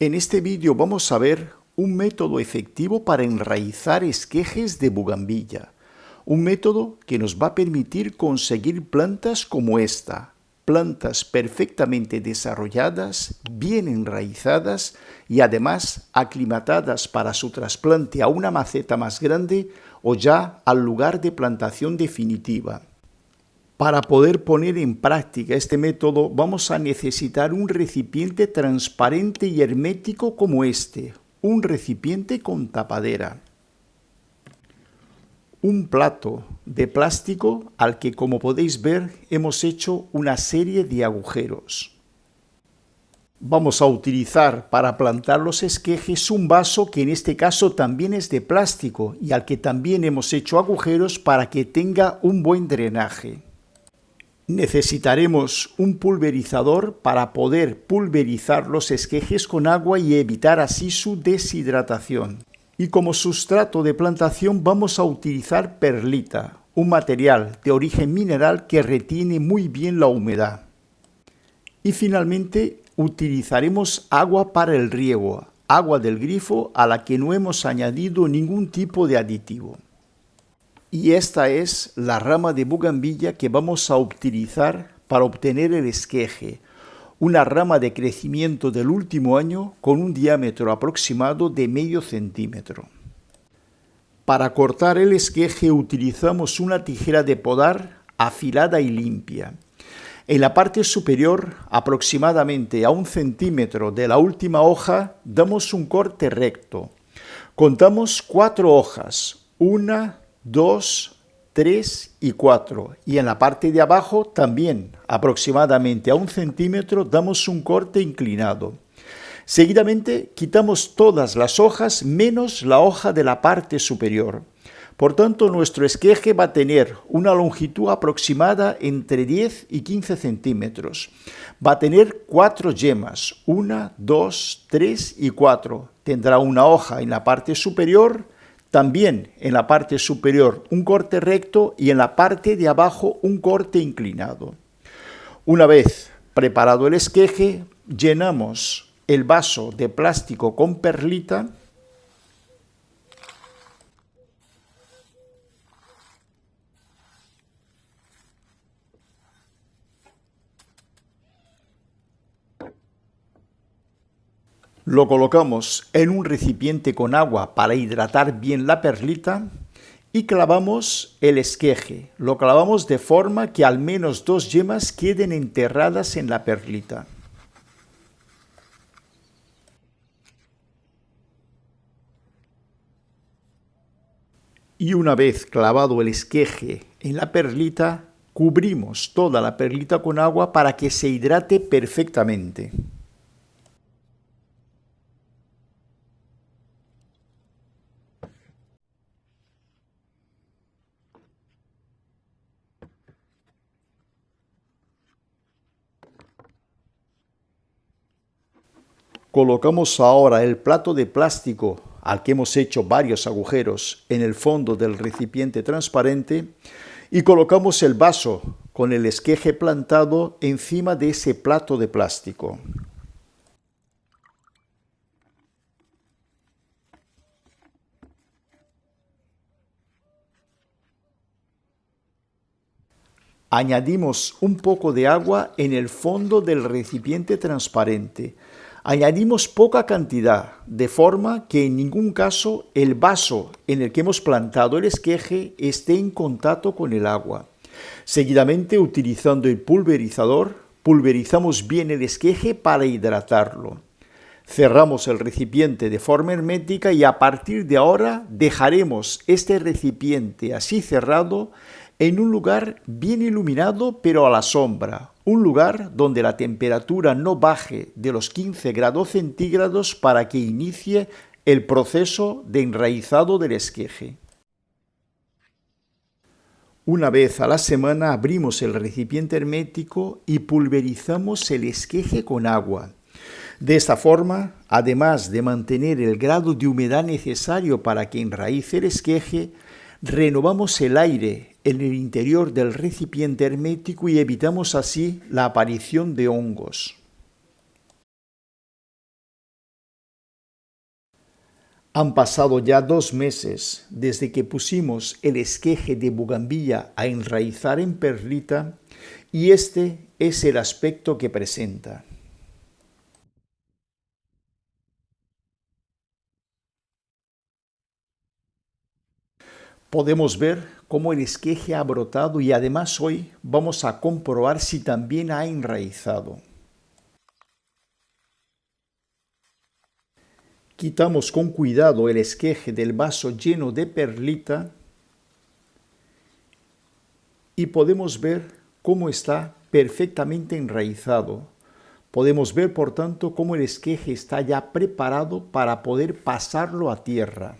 En este vídeo vamos a ver un método efectivo para enraizar esquejes de bugambilla. Un método que nos va a permitir conseguir plantas como esta. Plantas perfectamente desarrolladas, bien enraizadas y además aclimatadas para su trasplante a una maceta más grande o ya al lugar de plantación definitiva. Para poder poner en práctica este método vamos a necesitar un recipiente transparente y hermético como este, un recipiente con tapadera. Un plato de plástico al que, como podéis ver, hemos hecho una serie de agujeros. Vamos a utilizar para plantar los esquejes un vaso que en este caso también es de plástico y al que también hemos hecho agujeros para que tenga un buen drenaje. Necesitaremos un pulverizador para poder pulverizar los esquejes con agua y evitar así su deshidratación. Y como sustrato de plantación vamos a utilizar perlita, un material de origen mineral que retiene muy bien la humedad. Y finalmente utilizaremos agua para el riego, agua del grifo a la que no hemos añadido ningún tipo de aditivo. Y esta es la rama de bugambilla que vamos a utilizar para obtener el esqueje, una rama de crecimiento del último año con un diámetro aproximado de medio centímetro. Para cortar el esqueje utilizamos una tijera de podar afilada y limpia. En la parte superior, aproximadamente a 1 centímetro de la última hoja, damos un corte recto. Contamos 4 hojas, 1, 2, 3 y 4. Y en la parte de abajo también, aproximadamente a 1 centímetro, damos un corte inclinado. Seguidamente quitamos todas las hojas menos la hoja de la parte superior. Por tanto, nuestro esqueje va a tener una longitud aproximada entre 10 y 15 centímetros. Va a tener 4 yemas, 1, 2, 3 y 4. Tendrá una hoja en la parte superior, también en la parte superior un corte recto y en la parte de abajo un corte inclinado. Una vez preparado el esqueje, llenamos el vaso de plástico con perlita . Lo colocamos en un recipiente con agua para hidratar bien la perlita y clavamos el esqueje. Lo clavamos de forma que al menos 2 yemas queden enterradas en la perlita. Y una vez clavado el esqueje en la perlita, cubrimos toda la perlita con agua para que se hidrate perfectamente. Colocamos ahora el plato de plástico al que hemos hecho varios agujeros en el fondo del recipiente transparente y colocamos el vaso con el esqueje plantado encima de ese plato de plástico. Añadimos un poco de agua en el fondo del recipiente transparente. Añadimos poca cantidad, de forma que en ningún caso el vaso en el que hemos plantado el esqueje esté en contacto con el agua. Seguidamente, utilizando el pulverizador, pulverizamos bien el esqueje para hidratarlo. Cerramos el recipiente de forma hermética y a partir de ahora dejaremos este recipiente así cerrado en un lugar bien iluminado pero a la sombra, un lugar donde la temperatura no baje de los 15 grados centígrados para que inicie el proceso de enraizado del esqueje. Una vez a la semana abrimos el recipiente hermético y pulverizamos el esqueje con agua. De esta forma, además de mantener el grado de humedad necesario para que enraíce el esqueje, renovamos el aire en el interior del recipiente hermético y evitamos así la aparición de hongos. Han pasado ya 2 meses desde que pusimos el esqueje de bugambilla a enraizar en perlita y este es el aspecto que presenta. Podemos ver cómo el esqueje ha brotado y además hoy vamos a comprobar si también ha enraizado. Quitamos con cuidado el esqueje del vaso lleno de perlita y podemos ver cómo está perfectamente enraizado. Podemos ver, por tanto, cómo el esqueje está ya preparado para poder pasarlo a tierra.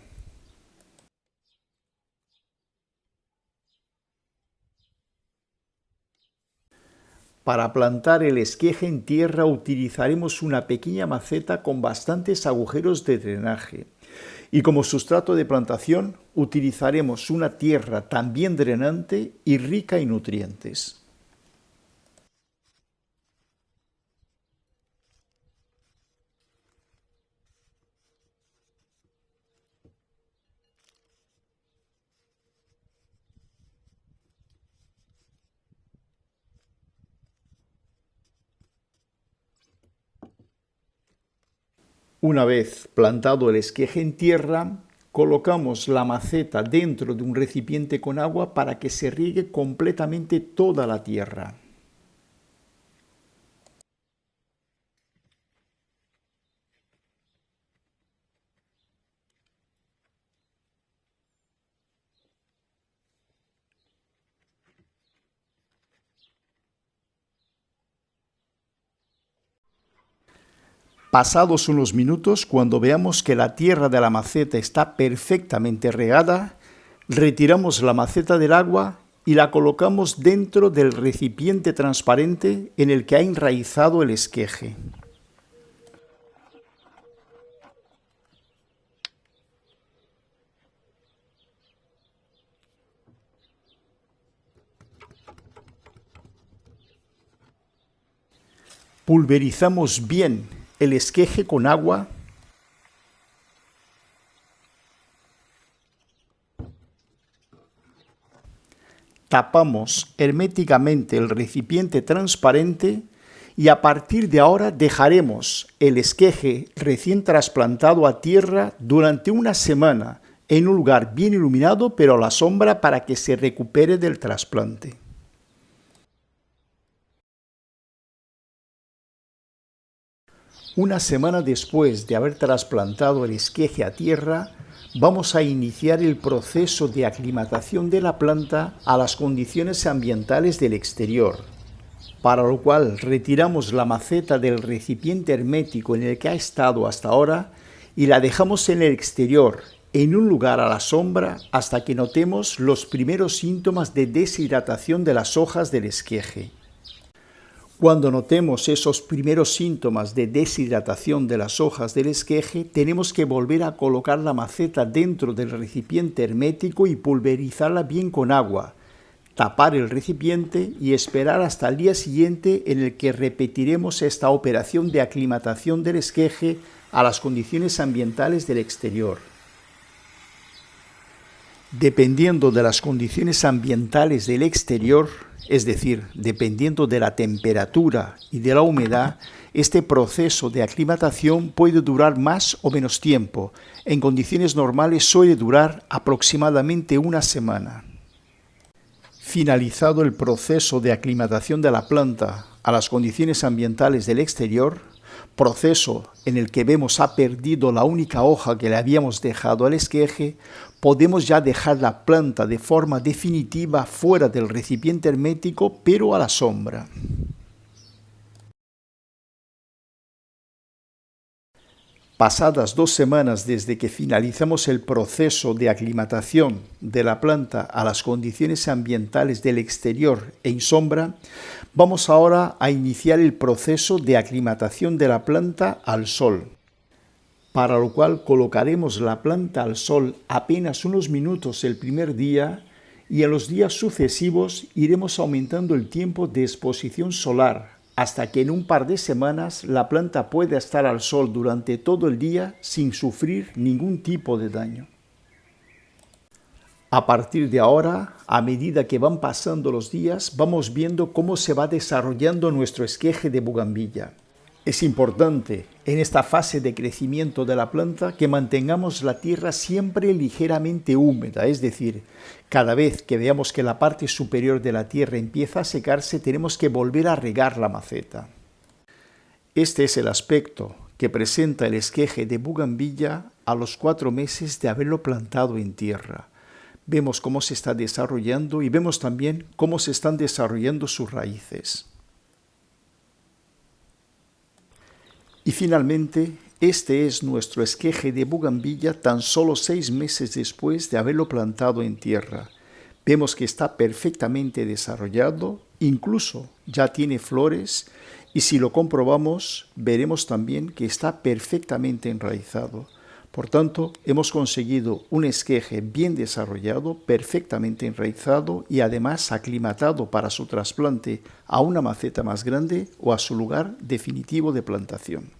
Para plantar el esqueje en tierra utilizaremos una pequeña maceta con bastantes agujeros de drenaje. Y como sustrato de plantación utilizaremos una tierra también drenante y rica en nutrientes. Una vez plantado el esqueje en tierra, colocamos la maceta dentro de un recipiente con agua para que se riegue completamente toda la tierra. Pasados unos minutos, cuando veamos que la tierra de la maceta está perfectamente regada, retiramos la maceta del agua y la colocamos dentro del recipiente transparente en el que ha enraizado el esqueje. Pulverizamos bien el esqueje con agua . Tapamos herméticamente el recipiente transparente y a partir de ahora dejaremos el esqueje recién trasplantado a tierra durante una semana en un lugar bien iluminado pero a la sombra para que se recupere del trasplante. Una semana después de haber trasplantado el esqueje a tierra, vamos a iniciar el proceso de aclimatación de la planta a las condiciones ambientales del exterior, para lo cual retiramos la maceta del recipiente hermético en el que ha estado hasta ahora y la dejamos en el exterior, en un lugar a la sombra, hasta que notemos los primeros síntomas de deshidratación de las hojas del esqueje. Cuando notemos esos primeros síntomas de deshidratación de las hojas del esqueje, tenemos que volver a colocar la maceta dentro del recipiente hermético y pulverizarla bien con agua, tapar el recipiente y esperar hasta el día siguiente en el que repetiremos esta operación de aclimatación del esqueje a las condiciones ambientales del exterior. Dependiendo de las condiciones ambientales del exterior, es decir, dependiendo de la temperatura y de la humedad, este proceso de aclimatación puede durar más o menos tiempo. En condiciones normales suele durar aproximadamente una semana. Finalizado el proceso de aclimatación de la planta a las condiciones ambientales del exterior, proceso en el que vemos ha perdido la única hoja que le habíamos dejado al esqueje, podemos ya dejar la planta de forma definitiva fuera del recipiente hermético, pero a la sombra. Pasadas 2 semanas desde que finalizamos el proceso de aclimatación de la planta a las condiciones ambientales del exterior en sombra, vamos ahora a iniciar el proceso de aclimatación de la planta al sol, para lo cual colocaremos la planta al sol apenas unos minutos el primer día y en los días sucesivos iremos aumentando el tiempo de exposición solar hasta que en un par de semanas la planta pueda estar al sol durante todo el día sin sufrir ningún tipo de daño. A partir de ahora, a medida que van pasando los días, vamos viendo cómo se va desarrollando nuestro esqueje de bugambilla. Es importante en esta fase de crecimiento de la planta que mantengamos la tierra siempre ligeramente húmeda, es decir, cada vez que veamos que la parte superior de la tierra empieza a secarse, tenemos que volver a regar la maceta. Este es el aspecto que presenta el esqueje de bugambilla a los 4 meses de haberlo plantado en tierra. Vemos cómo se está desarrollando y vemos también cómo se están desarrollando sus raíces. Y finalmente, este es nuestro esqueje de bugambilla tan solo 6 meses después de haberlo plantado en tierra. Vemos que está perfectamente desarrollado, incluso ya tiene flores, y si lo comprobamos, veremos también que está perfectamente enraizado. Por tanto, hemos conseguido un esqueje bien desarrollado, perfectamente enraizado y además aclimatado para su trasplante a una maceta más grande o a su lugar definitivo de plantación.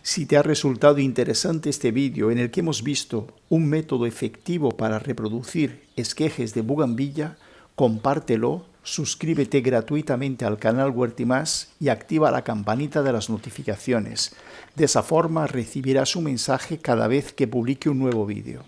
Si te ha resultado interesante este vídeo en el que hemos visto un método efectivo para reproducir esquejes de bugambilla, compártelo, suscríbete gratuitamente al canal Huertimás y activa la campanita de las notificaciones. De esa forma recibirás un mensaje cada vez que publique un nuevo vídeo.